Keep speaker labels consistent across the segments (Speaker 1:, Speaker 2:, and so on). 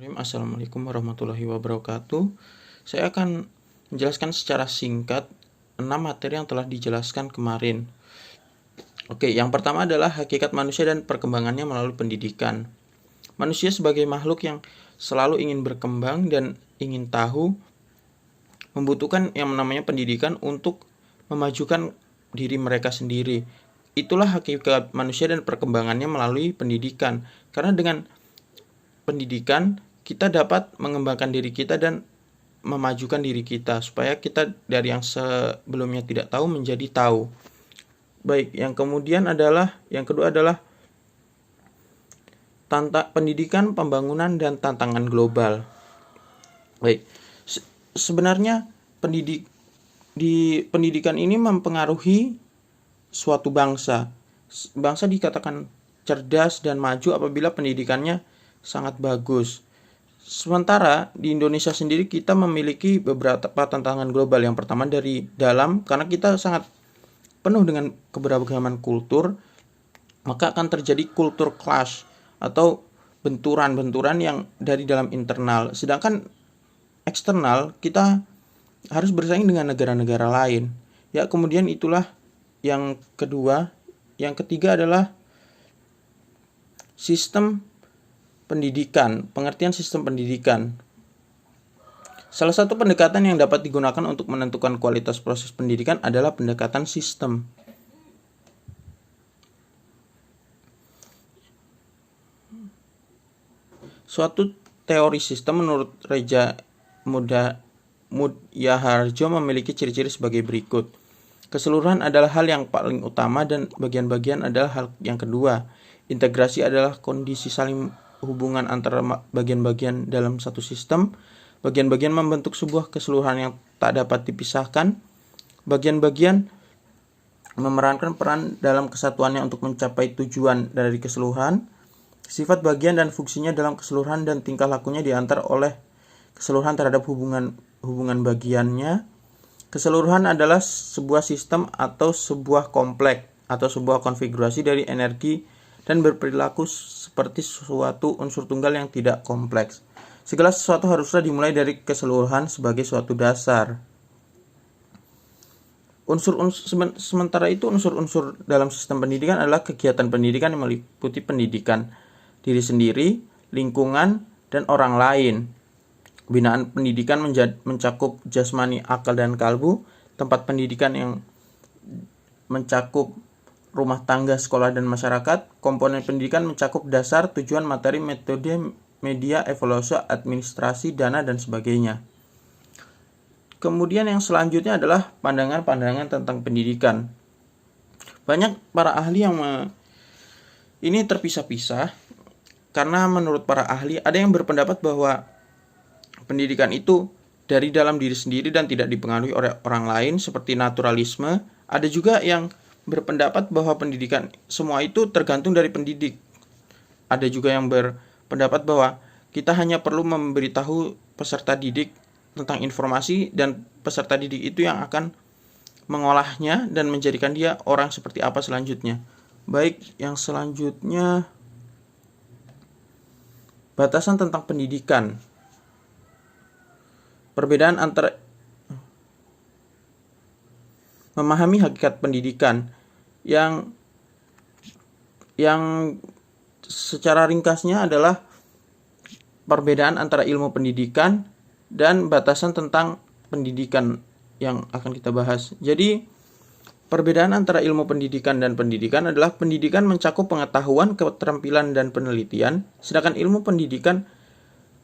Speaker 1: Assalamualaikum warahmatullahi wabarakatuh. Saya akan menjelaskan secara singkat 6 materi yang telah dijelaskan kemarin. Oke, yang pertama adalah hakikat manusia dan perkembangannya melalui pendidikan. Manusia sebagai makhluk yang selalu ingin berkembang dan ingin tahu, membutuhkan yang namanya pendidikan untuk memajukan diri mereka sendiri. Itulah hakikat manusia dan perkembangannya melalui pendidikan. Karena dengan pendidikan kita dapat mengembangkan diri kita dan memajukan diri kita supaya kita dari yang sebelumnya tidak tahu menjadi tahu. Baik, yang kedua adalah pendidikan, pembangunan dan tantangan global. Baik. Sebenarnya pendidikan ini mempengaruhi suatu bangsa. Bangsa dikatakan cerdas dan maju apabila pendidikannya sangat bagus. Sementara di Indonesia sendiri kita memiliki beberapa tantangan global. Yang pertama dari dalam, karena kita sangat penuh dengan keberagaman kultur, maka akan terjadi culture clash atau benturan-benturan yang dari dalam internal. Sedangkan eksternal kita harus bersaing dengan negara-negara lain. Ya, kemudian itulah yang kedua. Yang ketiga adalah sistem pendidikan, pengertian sistem pendidikan. Salah satu pendekatan yang dapat digunakan untuk menentukan kualitas proses pendidikan adalah pendekatan sistem. Suatu teori sistem menurut Reja Mudyaharjo memiliki ciri-ciri sebagai berikut. Keseluruhan adalah hal yang paling utama dan bagian-bagian adalah hal yang kedua. Integrasi adalah kondisi saling hubungan antara bagian-bagian dalam satu sistem. Bagian-bagian membentuk sebuah keseluruhan yang tak dapat dipisahkan. Bagian-bagian memerankan peran dalam kesatuannya untuk mencapai tujuan dari keseluruhan. Sifat bagian dan fungsinya dalam keseluruhan dan tingkah lakunya diantar oleh keseluruhan terhadap hubungan bagiannya. Keseluruhan adalah sebuah sistem atau sebuah kompleks atau sebuah konfigurasi dari energi dan berperilaku seperti suatu unsur tunggal yang tidak kompleks. Segala sesuatu haruslah dimulai dari keseluruhan sebagai suatu dasar. Sementara itu unsur-unsur dalam sistem pendidikan adalah kegiatan pendidikan yang meliputi pendidikan diri sendiri, lingkungan, dan orang lain. Binaan pendidikan mencakup jasmani, akal, dan kalbu. Tempat pendidikan yang mencakup rumah tangga, sekolah, dan masyarakat. Komponen pendidikan mencakup dasar, tujuan, materi, metode, media, evaluasi, administrasi, dana, dan sebagainya. Kemudian yang selanjutnya adalah pandangan-pandangan tentang pendidikan. Banyak para ahli yang ini terpisah-pisah karena menurut para ahli ada yang berpendapat bahwa pendidikan itu dari dalam diri sendiri dan tidak dipengaruhi oleh orang lain seperti naturalisme. Ada juga yang berpendapat bahwa pendidikan semua itu tergantung dari pendidik. Ada juga yang berpendapat bahwa kita hanya perlu memberitahu peserta didik tentang informasi dan peserta didik itu yang akan mengolahnya dan menjadikan dia orang seperti apa selanjutnya. Baik, yang selanjutnya batasan tentang pendidikan. Perbedaan antara memahami hakikat pendidikan yang secara ringkasnya adalah perbedaan antara ilmu pendidikan dan batasan tentang pendidikan yang akan kita bahas. Jadi perbedaan antara ilmu pendidikan dan pendidikan adalah pendidikan mencakup pengetahuan, keterampilan, dan penelitian, sedangkan ilmu pendidikan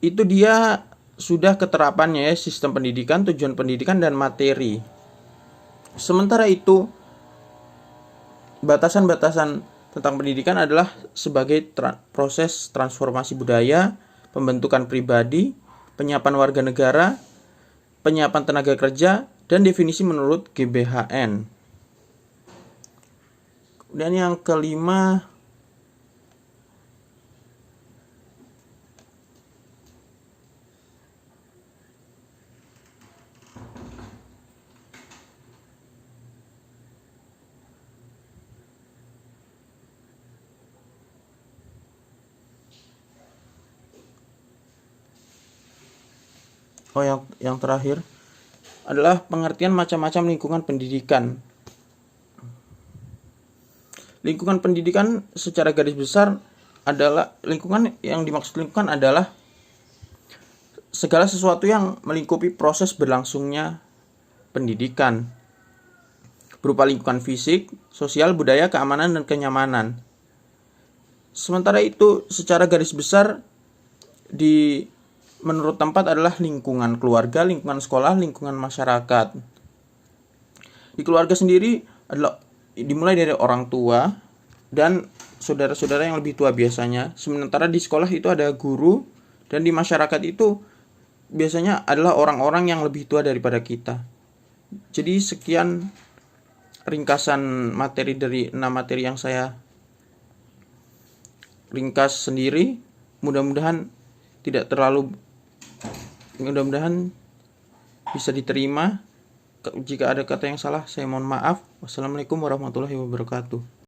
Speaker 1: itu dia sudah keterapannya ya, sistem pendidikan, tujuan pendidikan, dan materi. Sementara itu, batasan-batasan tentang pendidikan adalah sebagai proses transformasi budaya, pembentukan pribadi, penyiapan warga negara, penyiapan tenaga kerja, dan definisi menurut GBHN. Dan yang kelima, yang terakhir adalah pengertian macam-macam lingkungan pendidikan. Lingkungan pendidikan secara garis besar adalah lingkungan yang dimaksud lingkungan adalah segala sesuatu yang melingkupi proses berlangsungnya pendidikan berupa lingkungan fisik, sosial, budaya, keamanan, dan kenyamanan. Sementara itu, secara garis besar menurut tempat adalah lingkungan keluarga, lingkungan sekolah, lingkungan masyarakat. Di keluarga sendiri adalah dimulai dari orang tua dan saudara-saudara yang lebih tua biasanya. Sementara di sekolah itu ada guru, dan di masyarakat itu biasanya adalah orang-orang yang lebih tua daripada kita. Jadi sekian ringkasan materi dari 6 materi yang saya ringkas sendiri. Mudah-mudahan bisa diterima. Jika ada kata yang salah, saya mohon maaf. Wassalamualaikum warahmatullahi wabarakatuh.